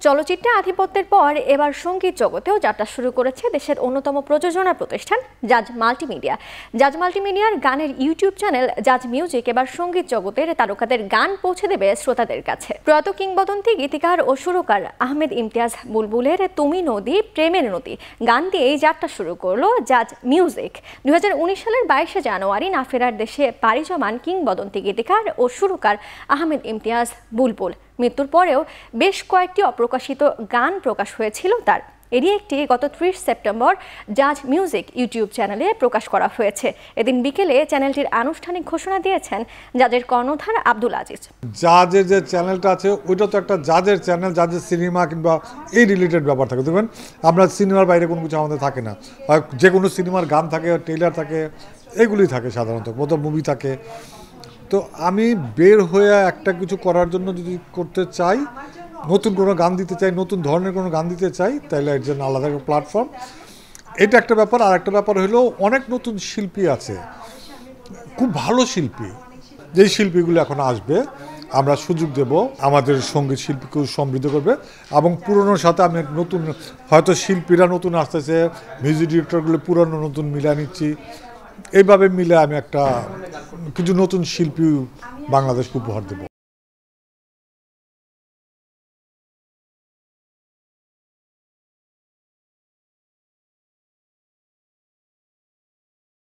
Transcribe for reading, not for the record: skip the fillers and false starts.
চলচ্চিত্রে আধিপত্যের পর এবার সঙ্গীত জগতেও যাত্রা শুরু করেছে দেশের অন্যতম প্রযোজনা প্রতিষ্ঠান জাজ মাল্টিমিডিয়া। জাজ মাল্টিমিডিয়ার গানের ইউটিউব চ্যানেল জাজ মিউজিক এবার সঙ্গীত জগতের তারকাদের গান পৌঁছে দেবে শ্রোতাদের কাছে। প্রয়াত কিংবদন্তি গীতিকার ও সুরকার আহমেদ ইমতিয়াজ বুলবুলের তুমি নদী প্রেমের নদী গান দিয়েই যাত্রা শুরু করলো জাজ মিউজিক। 2019 সালের 22শে জানুয়ারি না ফেরার দেশে পাড়ি জমান কিংবদন্তি গীতিকার ও সুরকার আহমেদ ইমতিয়াজ বুলবুল। মৃত্যুর পরেও বেশ কয়েকটি অপ্রকাশিত গান প্রকাশ হয়েছিল তার। এরই একটি গত 30 সেপ্টেম্বর জাজ মিউজিক ইউটিউব চ্যানেলে প্রকাশ করা হয়েছে। এদিন বিকেলে চ্যানেলটির আনুষ্ঠানিক ঘোষণা দিয়েছেন জাজের কর্ণধার আব্দুল আজিজ। জাজের যে চ্যানেলটা আছে ওইটা তো একটা জাজের চ্যানেল, জাজের সিনেমা কিংবা এই রিলেটেড ব্যাপার থাকে। দেখবেন আমরা সিনেমার বাইরে কোনো কিছু আমাদের থাকে না, যে কোনো সিনেমার গান থাকে, ট্রেলার থাকে, এগুলি থাকে সাধারণত, প্রথম মুভি থাকে। তো আমি বের হয়ে একটা কিছু করার জন্য যদি করতে চাই, নতুন কোনো গান দিতে চাই, নতুন ধরনের কোনো গান দিতে চাই, তাহলে এর জন্য আলাদা একটা প্ল্যাটফর্ম, এটা একটা ব্যাপার। আর একটা ব্যাপার হলো অনেক নতুন শিল্পী আছে, খুব ভালো শিল্পী, যেই শিল্পীগুলো এখন আসবে আমরা সুযোগ দেব, আমাদের সঙ্গীত শিল্পীকেও সমৃদ্ধ করবে। এবং পুরনোর সাথে আমি নতুন, হয়তো শিল্পীরা নতুন আসতেছে, মিউজিক ডিরেক্টরগুলো পুরনো নতুন মিলিয়ে নিচ্ছি, এইভাবে মিলে আমি একটা কিছু নতুন শিল্পী বাংলাদেশকে উপহার দেব।